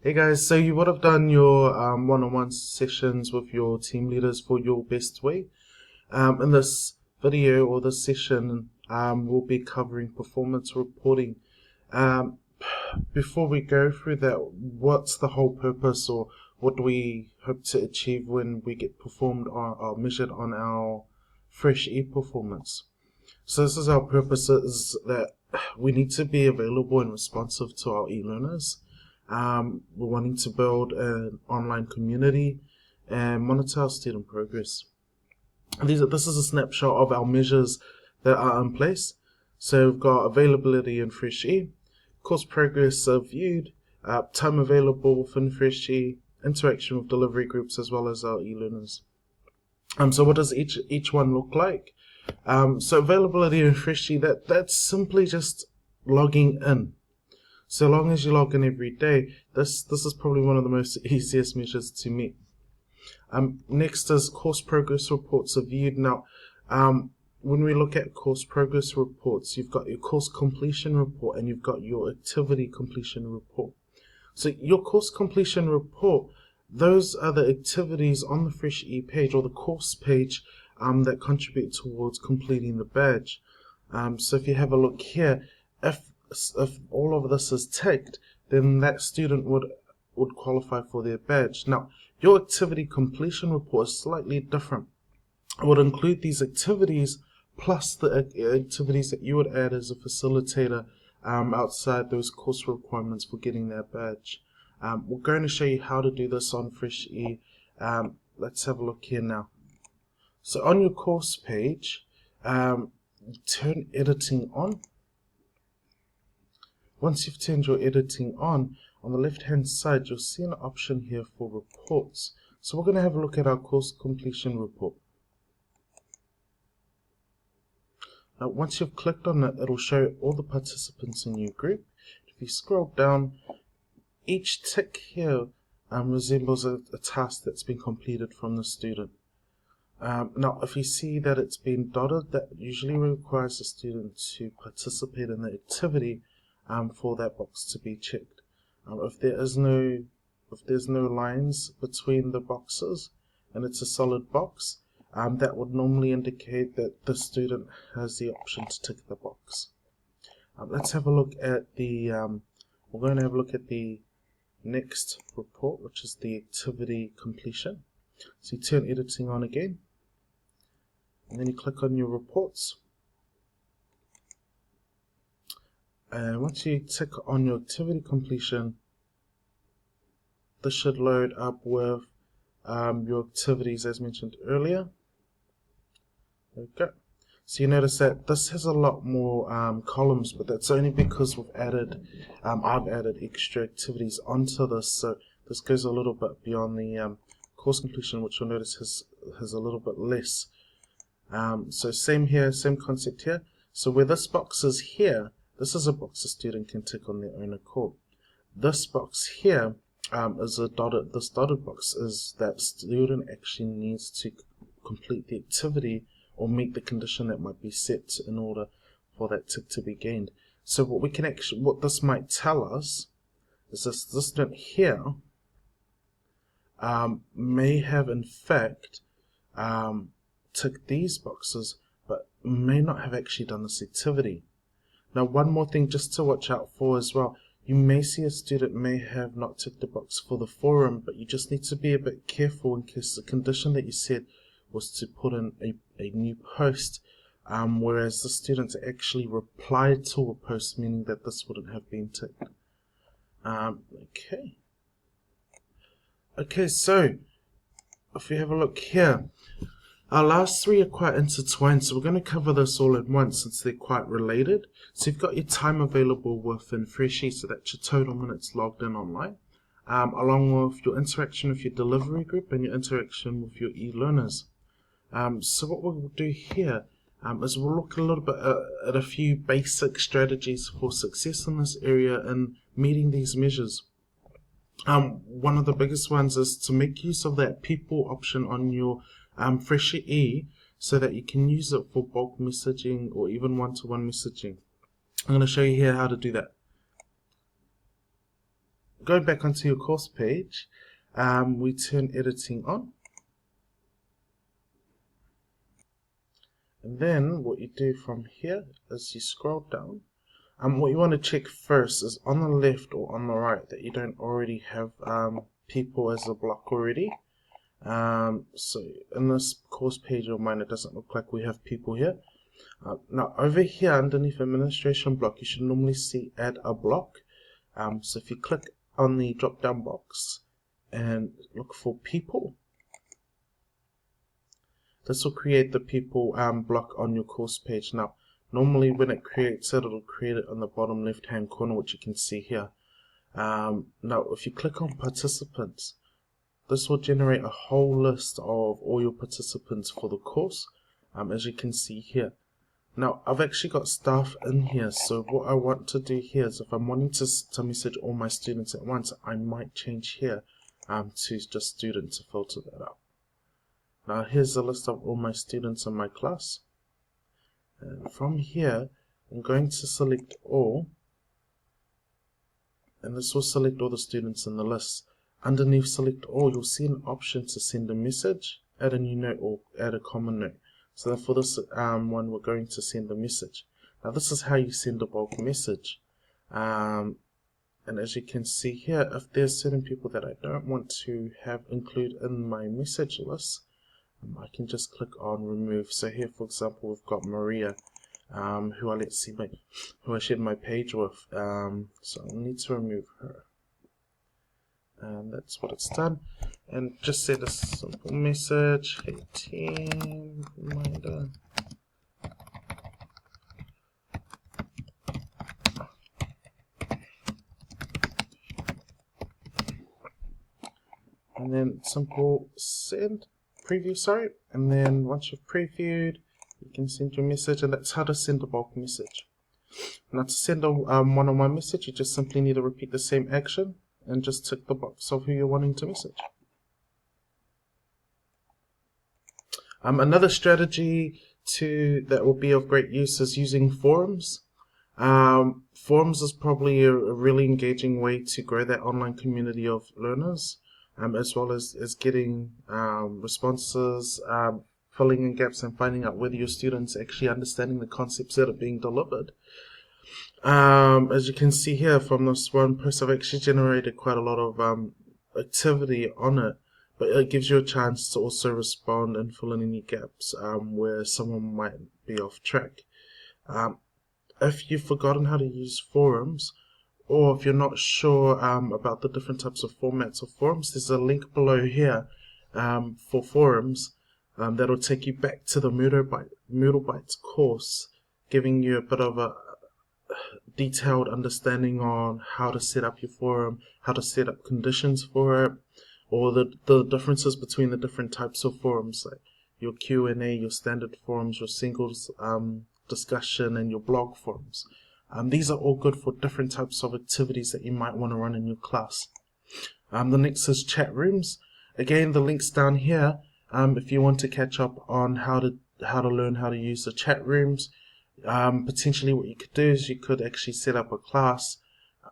Hey guys, so you would have done your one-on-one sessions with your team leaders for your best way. In this video or this session, we'll be covering performance reporting. Um, Before we go through that, what's the whole purpose, or what do we hope to achieve when we get performed or measured on our Fresh e-performance? So this is our purpose, is that we need to be available and responsive to our e-learners. We're wanting to build an online community and monitor our student progress. This is a snapshot of our measures that are in place. So we've got availability in FreshE, course progress viewed, time available within FreshE, interaction with delivery groups as well as our e-learners. So what does each one look like? So availability in FreshE, that's simply just logging in. So long as you log in every day, this is probably one of the most easiest measures to meet. Next is course progress reports are viewed. Now, when we look at course progress reports, you've got your course completion report and you've got your activity completion report. So your course completion report, those are the activities on the FreshE page or the course page that contribute towards completing the badge. So if you have a look here, if all of this is ticked, then that student would qualify for their badge. Now, your activity completion report is slightly different. It would include these activities plus the activities that you would add as a facilitator outside those course requirements for getting that badge. We're going to show you how to do this on FreshE. Let's have a look here now. So on your course page, turn editing on. Once you've turned your editing on the left hand side, you'll see an option here for reports. So we're going to have a look at our course completion report. Now once you've clicked on it, it'll show all the participants in your group. If you scroll down, each tick here resembles a task that's been completed from the student. Now if you see that it's been dotted, that usually requires the student to participate in the activity for that box to be checked. If there's no lines between the boxes and it's a solid box, that would normally indicate that the student has the option to tick the box. Let's have a look at the we're going to have a look at the next report, which is the activity completion. So you turn editing on again, and then you click on your reports. And once you tick on your activity completion, this should load up with your activities as mentioned earlier. Okay. So you notice that this has a lot more columns, but that's only because I've added extra activities onto this. So this goes a little bit beyond the course completion, which you'll notice has a little bit less. So same here, same concept here. So where this box is here, this is a box a student can tick on their own accord. This box here is this dotted box is that student actually needs to complete the activity or meet the condition that might be set in order for that tick to be gained. So what this might tell us is this student here may have in fact ticked these boxes, but may not have actually done this activity. Now one more thing just to watch out for as well, you may see a student may have not ticked the box for the forum, but you just need to be a bit careful in case the condition that you set was to put in a new post, whereas the students actually replied to a post, meaning that this wouldn't have been ticked. Okay, so if you have a look here, our last three are quite intertwined, so we're going to cover this all at once since they're quite related. So you've got your time available within FreshE, so that's your total minutes logged in online, along with your interaction with your delivery group and your interaction with your e-learners. So what we'll do here is we'll look a little bit at a few basic strategies for success in this area and meeting these measures. One of the biggest ones is to make use of that people option on your FreshE so that you can use it for bulk messaging or even one-to-one messaging. I'm going to show you here how to do that. going back onto your course page, we turn editing on. And then what you do from here is you scroll down. What you want to check first is on the left or on the right that you don't already have people as a block already. So in this course page of mine, it doesn't look like we have people here. Now over here underneath administration block, you should normally see add a block. So if you click on the drop down box and look for people, this will create the people block on your course page. Now normally when it creates it, it'll create it on the bottom left hand corner, which you can see here. Now if you click on participants, this will generate a whole list of all your participants for the course, as you can see here. Now I've actually got staff in here, so what I want to do here is if I'm wanting to message all my students at once, I might change here to just students to filter that out. Now here's a list of all my students in my class, and from here I'm going to select all, and this will select all the students in the list. Underneath select all, you'll see an option to send a message, add a new note, or add a common note. So for this one, we're going to send a message. Now this is how you send a bulk message. And as you can see here, if there's certain people that I don't want to have include in my message list, I can just click on remove. So here, for example, we've got Maria, who I shared my page with. So I'll need to remove her. And that's what it's done. And just send a simple message. Hey team, reminder. And then simple send, preview, sorry. And then once you've previewed, you can send your message, and that's how to send a bulk message. Now to send a one-on-one message, you just simply need to repeat the same action and just tick the box of who you're wanting to message. Another strategy that will be of great use is using forums. Forums is probably a really engaging way to grow that online community of learners, as well as getting responses, filling in gaps, and finding out whether your students are actually understanding the concepts that are being delivered. As you can see here from this one post, I've actually generated quite a lot of activity on it, but it gives you a chance to also respond and fill in any gaps where someone might be off track. If you've forgotten how to use forums, or if you're not sure about the different types of formats of forums, there's a link below here for forums that'll take you back to the MoodleBytes course, giving you a bit of a detailed understanding on how to set up your forum, how to set up conditions for it, or the differences between the different types of forums, like your Q&A, your standard forums, your singles discussion, and your blog forums. These are all good for different types of activities that you might want to run in your class. The next is chat rooms. Again, the link's down here if you want to catch up on how to learn how to use the chat rooms. Potentially what you could do is you could actually set up a class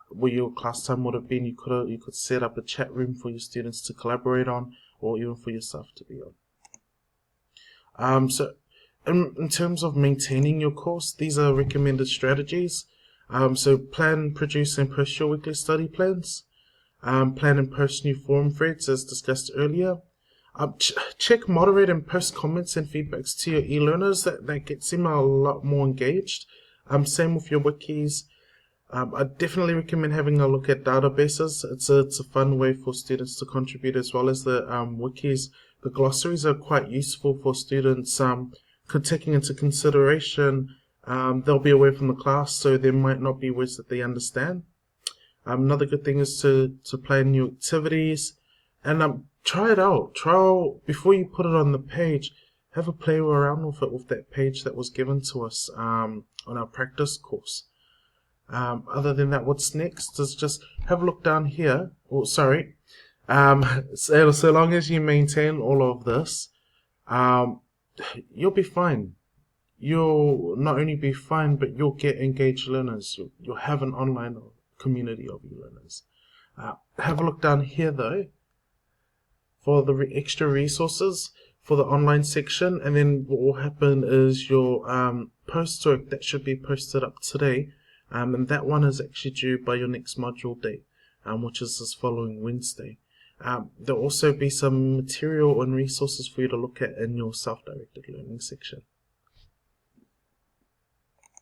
where your class time would have been. You could set up a chat room for your students to collaborate on, or even for yourself to be on. So in terms of maintaining your course, these are recommended strategies. So plan, produce, and post your weekly study plans. Plan and post new forum threads as discussed earlier. Check, moderate, and post comments and feedbacks to your e-learners. That gets them a lot more engaged. Same with your wikis. I definitely recommend having a look at databases. It's a fun way for students to contribute, as well as the wikis. The glossaries are quite useful for students taking into consideration they'll be away from the class, so there might not be words that they understand. Another good thing is to plan new activities, and try it out. Before you put it on the page. Have a play around with it with that page that was given to us on our practice course. Other than that, what's next is just have a look down here. So long as you maintain all of this, you'll be fine. You'll not only be fine, but you'll get engaged learners. You'll have an online community of learners. Have a look down here though for the extra resources for the online section, and then what will happen is your post-work that should be posted up today, and that one is actually due by your next module date, which is this following Wednesday. There'll also be some material and resources for you to look at in your self-directed learning section.